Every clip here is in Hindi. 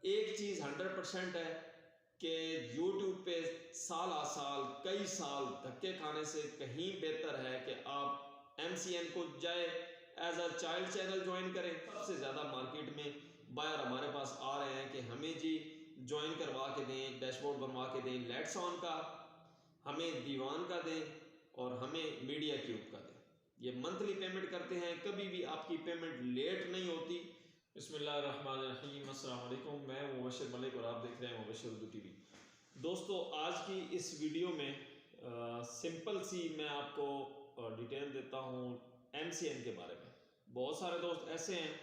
एक चीज़ 100% है कि YouTube पे साल आ साल कई साल धक्के खाने से कहीं बेहतर है कि आप MCN को जाए as a child channel join करें। सबसे ज़्यादा मार्केट में बायर हमारे पास आ रहे हैं कि हमें जी ज्वाइन करवा के दें, डैशबोर्ड बनवा के दें लेट्स ऑन का, हमें दीवान का दें और हमें मीडिया क्यूब का दें। ये मंथली पेमेंट करते हैं, कभी भी आपकी पेमेंट लेट नहीं होती। बिस्मिल्लाहिर्रहमानिर्रहीम, अस्सलाम वालेकुम। मैं मुबश्शिर मलिक और आप देख रहे हैं मुबश्शिर उर्दू टीवी। दोस्तों, आज की इस वीडियो में सिंपल सी मैं आपको डिटेल देता हूँ MCN के बारे में। बहुत सारे दोस्त ऐसे हैं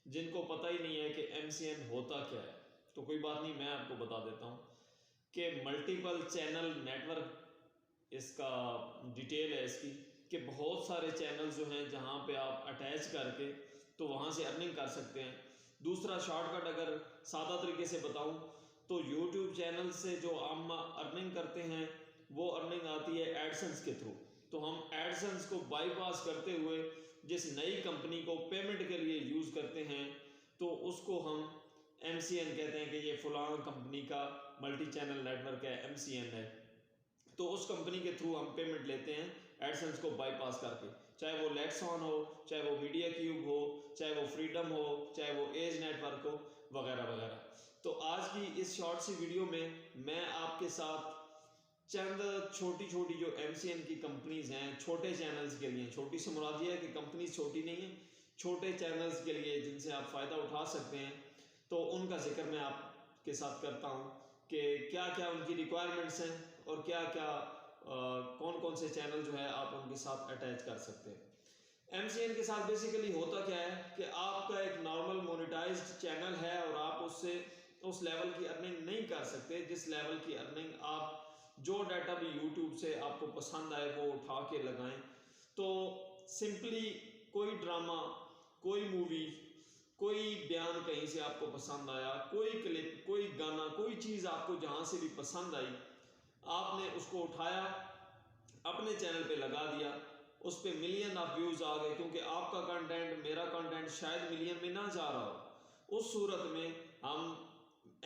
जिनको पता ही नहीं है कि MCN होता क्या है, तो कोई बात नहीं, मैं आपको बता देता हूँ कि मल्टीपल चैनल नेटवर्क इसका डिटेल है इसकी, कि बहुत सारे चैनल जो हैं जहाँ पे आप अटैच करके तो वहाँ से अर्निंग कर सकते हैं। दूसरा शॉर्टकट अगर सादा तरीके से बताऊँ तो YouTube चैनल से जो हम अर्निंग करते हैं वो अर्निंग आती है एडसेंस के थ्रू। तो हम एडसेंस को बाईपास करते हुए जिस नई कंपनी को पेमेंट के लिए यूज़ करते हैं तो उसको हम MCN कहते हैं कि ये फलां कंपनी का मल्टी चैनल नेटवर्क है, MCN है। तो उस कंपनी के थ्रू हम पेमेंट लेते हैं एडसेंस को बाईपास करके, चाहे वो लेट्स ऑन हो, चाहे वो मीडिया क्यूब हो, चाहे वो फ्रीडम हो, चाहे वो एज नेटवर्क हो, वगैरह वगैरह। तो आज की इस शॉर्ट सी वीडियो में मैं आपके साथ चंद छोटी छोटी जो MCN की कंपनीज हैं छोटे चैनल्स के लिए, छोटी से मुराद ये है कि कंपनीज छोटी नहीं है, छोटे चैनल्स के लिए जिनसे आप फ़ायदा उठा सकते हैं, तो उनका जिक्र मैं आपके साथ करता हूँ कि क्या क्या उनकी रिक्वायरमेंट्स हैं और क्या क्या कौन कौन से चैनल जो है आप उनके साथ अटैच कर सकते हैं। MCN के साथ बेसिकली होता क्या है कि आपका एक नॉर्मल मोनेटाइज्ड चैनल है और आप उससे उस लेवल की अर्निंग नहीं कर सकते जिस लेवल की अर्निंग आप जो डाटा भी YouTube से आपको पसंद आए वो उठा के लगाएं। तो सिंपली कोई ड्रामा, कोई मूवी, कोई बयान कहीं से आपको पसंद आया, कोई क्लिप, कोई गाना, कोई चीज़ आपको जहाँ से भी पसंद आई, आपने उसको उठाया अपने चैनल पे लगा दिया, उस पर मिलियन ऑफ व्यूज़ आ गए क्योंकि आपका कंटेंट, मेरा कंटेंट शायद मिलियन में ना जा रहा हो। उस सूरत में हम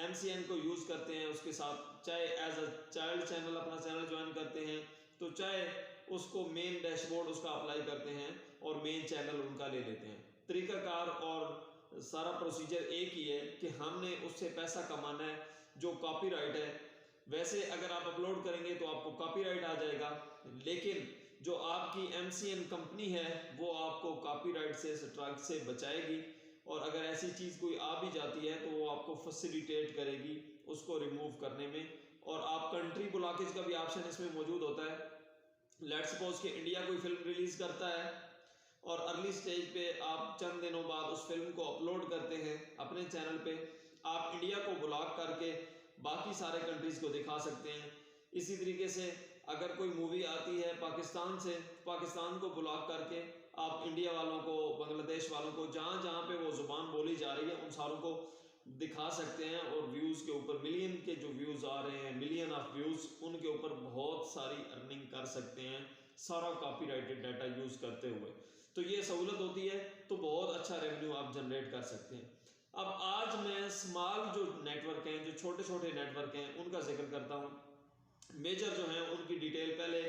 MCN को यूज़ करते हैं उसके साथ, चाहे एज अ चाइल्ड चैनल अपना चैनल ज्वाइन करते हैं तो चाहे उसको मेन डैशबोर्ड उसका अप्लाई करते हैं और मेन चैनल उनका ले लेते हैं। तरीकाकार और सारा प्रोसीजर एक ही है कि हमने उससे पैसा कमाना है जो कॉपीराइट है। वैसे अगर आप अपलोड करेंगे तो आपको कॉपीराइट आ जाएगा, लेकिन जो आपकी MCN कंपनी है वो आपको कॉपीराइट से, स्ट्राइक से बचाएगी और अगर ऐसी चीज़ कोई आ भी जाती है तो वो आपको फैसिलिटेट करेगी उसको रिमूव करने में। और आप कंट्री ब्लॉकेज का भी ऑप्शन इसमें मौजूद होता है। लेट्स सपोज कि इंडिया कोई फिल्म रिलीज़ करता है और अर्ली स्टेज पे आप चंद दिनों बाद उस फिल्म को अपलोड करते हैं अपने चैनल पे, आप इंडिया को ब्लॉक करके बाकी सारे कंट्रीज़ को दिखा सकते हैं। इसी तरीके से अगर कोई मूवी आती है पाकिस्तान से, पाकिस्तान को ब्लॉक करके आप इंडिया वालों को, बांग्लादेश वालों को, जहाँ जहाँ पे वो ज़ुबान बोली जा रही है उन सारों को दिखा सकते हैं और व्यूज़ के ऊपर मिलियन के जो व्यूज़ आ रहे हैं, मिलियन ऑफ व्यूज़, उनके ऊपर बहुत सारी अर्निंग कर सकते हैं सारा कॉपीराइटेड डाटा यूज़ करते हुए। तो ये सहूलत होती है, तो बहुत अच्छा रेवेन्यू आप जनरेट कर सकते हैं। अब आज मैं स्मॉल जो नेटवर्क हैं, जो छोटे छोटे नेटवर्क हैं, उनका जिक्र करता हूँ। मेजर जो हैं उनकी डिटेल पहले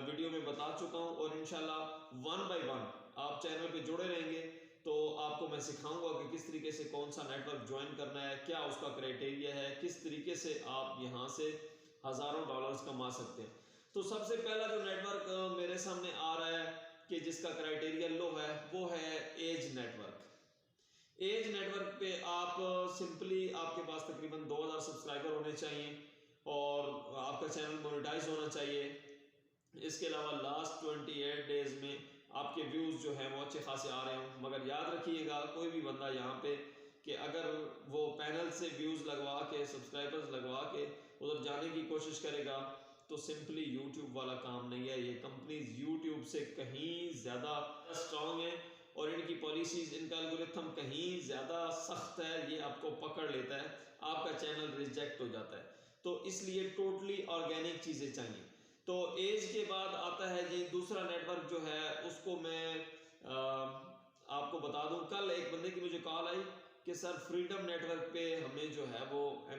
वीडियो में बता चुका हूँ और इंशाल्लाह 1 बाय 1 आप चैनल पे जुड़े रहेंगे तो आपको मैं सिखाऊंगा कि किस तरीके से कौन सा नेटवर्क ज्वाइन करना है, क्या उसका क्राइटेरिया है, किस तरीके से आप यहाँ से हज़ारों डॉलर्स कमा सकते हैं। तो सबसे पहला जो नेटवर्क मेरे सामने आ रहा है कि जिसका क्राइटेरिया लो है वो है एज नेटवर्क। एज नेटवर्क पे आप सिंपली, आपके पास तकरीबन 2000 सब्सक्राइबर होने चाहिए और आपका चैनल मोनेटाइज होना चाहिए। इसके अलावा लास्ट 28 डेज में आपके व्यूज़ जो हैं वो अच्छे खासे आ रहे हों। मगर याद रखिएगा, कोई भी बंदा यहाँ पे कि अगर वो पैनल से व्यूज़ लगवा के, सब्सक्राइबर्स लगवा के उधर जाने की कोशिश करेगा तो सिंपली YouTube वाला काम नहीं है। ये कंपनीज YouTube से कहीं ज़्यादा स्ट्रॉन्ग है और इनकी पॉलिसीज़, इनका एल्गोरिथम कहीं ज़्यादा सख्त है। ये आपको पकड़ लेता है, आपका चैनल रिजेक्ट हो जाता है। तो इसलिए टोटली ऑर्गेनिक चीज़ें चाहिए। तो एज के बाद आता है जी दूसरा नेटवर्क जो है, उसको मैं आपको बता दूं, कल एक बंदे की मुझे कॉल आई कि सर फ्रीडम नेटवर्क पे हमें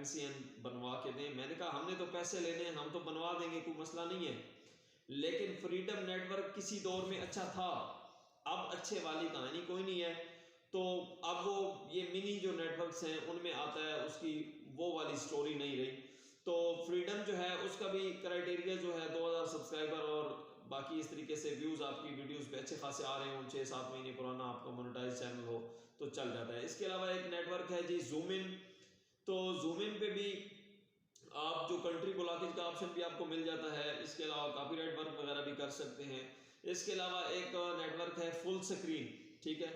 MCN बनवा के दें। मैंने कहा हमने तो पैसे लेने हैं, हम तो बनवा देंगे, कोई मसला नहीं है। लेकिन फ्रीडम नेटवर्क किसी दौर में अच्छा था, अब अच्छे वाली कहानी कोई नहीं है। तो अब वो ये मिनी जो नेटवर्क्स हैं उनमें आता है, उसकी वो वाली स्टोरी नहीं रही। तो फ्रीडम जो है उसका भी क्राइटेरिया जो है 2000 सब्सक्राइबर और बाकी इस तरीके से व्यूज़ आपकी वीडियोस पे अच्छे खासे आ रहे हों, 6-7 महीने पुराना आपका मोनेटाइज चैनल हो तो चल जाता है। इसके अलावा एक नेटवर्क है जी जूम इन। तो जूम इन पे भी आप जो कंट्री ब्लॉकेज का ऑप्शन भी आपको मिल जाता है। इसके अलावा कॉपीराइट वर्क वगैरह भी कर सकते हैं। इसके अलावा एक नेटवर्क है फुल स्क्रीन, ठीक है।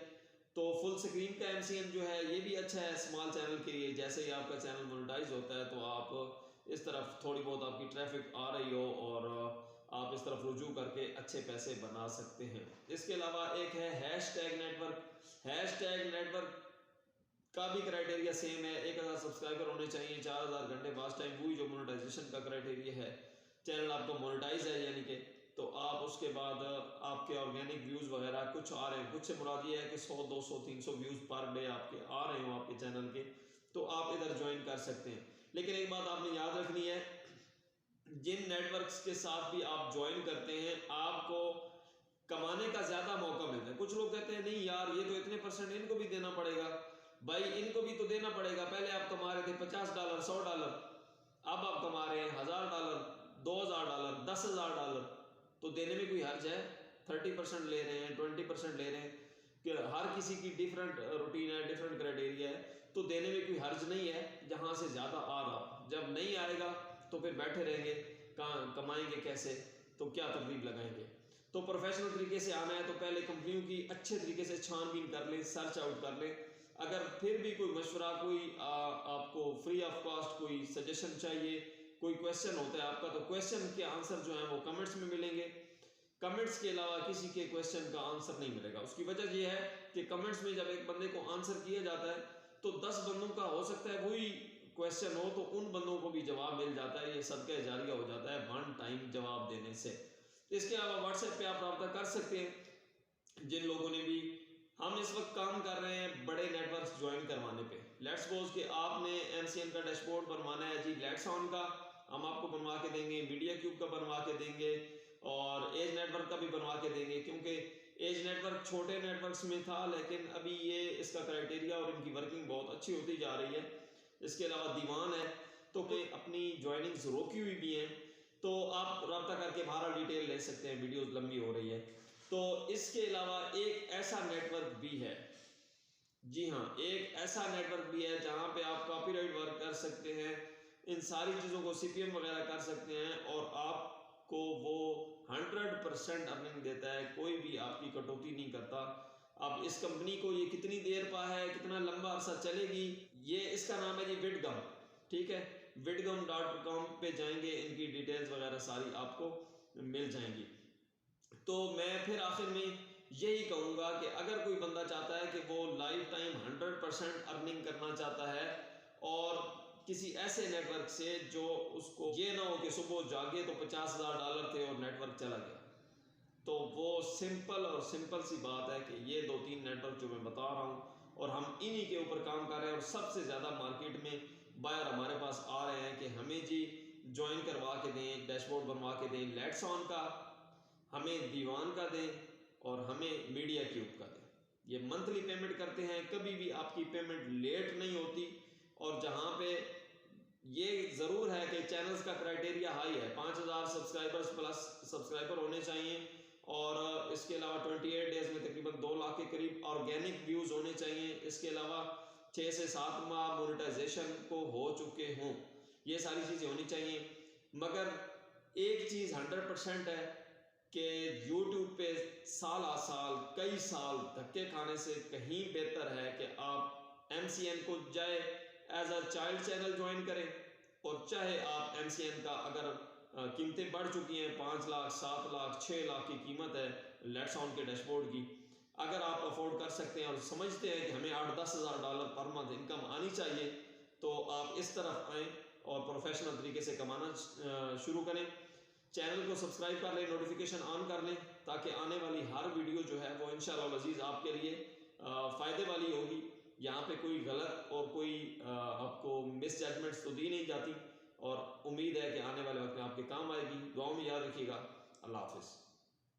तो फुल स्क्रीन का MCN जो है ये भी अच्छा है स्मॉल चैनल के लिए। जैसे ही आपका चैनल मोनेटाइज होता है तो आप इस तरफ थोड़ी बहुत आपकी ट्रैफिक आ रही हो और आप इस तरफ रुजू करके अच्छे पैसे बना सकते हैं। इसके अलावा एक है हैशटैग नेटवर्क। हैशटैग नेटवर्क का भी क्राइटेरिया सेम है, 1000 सब्सक्राइबर होने चाहिए, 4000 घंटे वॉच टाइम, वही जो मोनेटाइजेशन का क्राइटेरिया है। चैनल आपका मोनेटाइज है यानी कि, तो आप उसके बाद आपके ऑर्गेनिक व्यूज़ वगैरह कुछ आ रहे हैं, कुछ से मुराद ये है कि 100 200 300 व्यूज़ पर डे आपके आ रहे हो आपके चैनल के, तो आप इधर ज्वाइन कर सकते हैं। लेकिन एक बात आपने याद रखनी है, जिन नेटवर्क्स के साथ भी आप ज्वाइन करते हैं आपको कमाने का ज़्यादा मौका मिलता है। कुछ लोग कहते हैं नहीं यार ये तो इतने परसेंट इनको भी देना पड़ेगा। भाई इनको भी तो देना पड़ेगा। पहले आप कमा रहे थे $50 $100, अब आप कमा रहे हैं $1000 $2000 $10,000, तो देने में कोई हर्ज है। 30% ले रहे हैं, 20% ले रहे हैं, कि हर किसी की डिफरेंट रूटीन है, डिफरेंट क्राइटेरिया है, तो देने में कोई हर्ज नहीं है जहाँ से ज़्यादा आ रहा। जब नहीं आएगा तो फिर बैठे रहेंगे, कहाँ कमाएंगे कैसे, तो क्या तरकीब लगाएंगे। तो प्रोफेशनल तरीके से आना है तो पहले कंपनियों की अच्छे तरीके से छानबीन कर लें, सर्च आउट कर लें। अगर फिर भी कोई मशवरा, कोई आपको फ्री ऑफ कॉस्ट कोई सजेशन चाहिए, कोई क्वेश्चन होता है आपका, तो क्वेश्चन के आंसर जो हैं वो कमेंट्स में मिलेंगे। कमेंट्स के अलावा किसी के क्वेश्चन का आंसर नहीं मिलेगा। उसकी वजह यह है कि कमेंट्स में जब एक बंदे को आंसर किया जाता है तो 10 बंदों का हो सकता है वही क्वेश्चन हो, तो उन बंदों को भी जवाब मिल जाता है। ये सदका जारिया हो जाता है वन टाइम जवाब देने से। इसके अलावा व्हाट्सएप पे आप रब्ता कर सकते हैं। जिन लोगों ने भी, हम इस वक्त काम कर रहे हैं बड़े नेटवर्क्स ज्वाइन करवाने पे। लेट्स सपोज कि आपने MCN का डैशबोर्ड बनवाना है जी, लेट्स ऑन का हम आपको बनवा के देंगे, मीडिया क्यूब का बनवा के देंगे और एज नेटवर्क का भी बनवा के देंगे। क्योंकि एज नेटवर्क छोटे नेटवर्क्स में था, लेकिन अभी ये इसका क्राइटेरिया और इनकी वर्किंग बहुत अच्छी होती जा रही है। इसके अलावा दीवान है, तो कोई अपनी ज्वाइनिंग्स रोकी हुई भी हैं, तो आप रब्ता करके बाहर डिटेल ले सकते हैं, वीडियोस लंबी हो रही है। तो इसके अलावा एक ऐसा नेटवर्क भी है, जी हाँ, एक ऐसा नेटवर्क भी है जहाँ पे आप कॉपीराइट वर्क कर सकते हैं, इन सारी चीज़ों को CPM वगैरह कर सकते हैं और आपको वो 100% अर्निंग देता है, कोई भी आपकी कटौती नहीं करता। अब इस कंपनी को ये कितनी देर पा है, कितना लंबा अरसा चलेगी, ये इसका नाम है जी विडगम, ठीक है। vidgum.com पे जाएंगे, इनकी डिटेल्स वगैरह सारी आपको मिल जाएंगी। तो मैं फिर आखिर में यही कहूँगा कि अगर कोई बंदा चाहता है कि वो लाइफ टाइम 100% अर्निंग करना चाहता है और किसी ऐसे नेटवर्क से जो उसको ये ना हो कि सुबह जागे तो $50,000 थे और नेटवर्क चला गया, तो वो सिंपल और सिंपल सी बात है कि ये 2-3 नेटवर्क जो मैं बता रहा हूँ और हम इन्हीं के ऊपर काम कर रहे हैं। और सबसे ज़्यादा मार्केट में बायर हमारे पास आ रहे हैं कि हमें जी ज्वाइन करवा के दें, डैशबोर्ड बनवा के दें लेट्स ऑन का, हमें दीवान का दें और हमें मीडिया क्यूब का दें। ये मंथली पेमेंट करते हैं, कभी भी आपकी पेमेंट लेट नहीं होती। और जहाँ पे ये ज़रूर है कि चैनल्स का क्राइटेरिया हाई है, 5000 सब्सक्राइबर्स प्लस सब्सक्राइबर होने चाहिए और इसके अलावा 28 डेज में तकरीबन 2 लाख के करीब ऑर्गेनिक व्यूज़ होने चाहिए। इसके अलावा 6 से 7 माह मोनेटाइजेशन को हो चुके हों, ये सारी चीज़ें होनी चाहिए। मगर एक चीज़ 100% है कि YouTube पे साल आ साल कई साल धक्के खाने से कहीं बेहतर है कि आप MCN को चाहे as a child channel join करें और चाहे आप MCN का अगर कीमतें बढ़ चुकी हैं, 5 लाख 7 लाख 6 लाख की कीमत है लेट्स ऑन के डैशबोर्ड की, अगर आप अफोर्ड कर सकते हैं और समझते हैं कि हमें $8-10 हज़ार पर मंथ इनकम आनी चाहिए, तो आप इस तरफ आएँ और प्रोफेशनल तरीके से कमाना शुरू करें। चैनल को सब्सक्राइब कर लें, नोटिफिकेशन ऑन कर लें, ताकि आने वाली हर वीडियो जो है वो इंशाअल्लाह अज़ीज़ आपके लिए फ़ायदे वाली होगी। यहाँ पे कोई गलत और कोई आपको मिस जजमेंट्स तो दी नहीं जाती, और उम्मीद है कि आने वाले वक्त में आपके काम आएगी। दुआओं में याद रखिएगा। अल्लाह हाफिज़।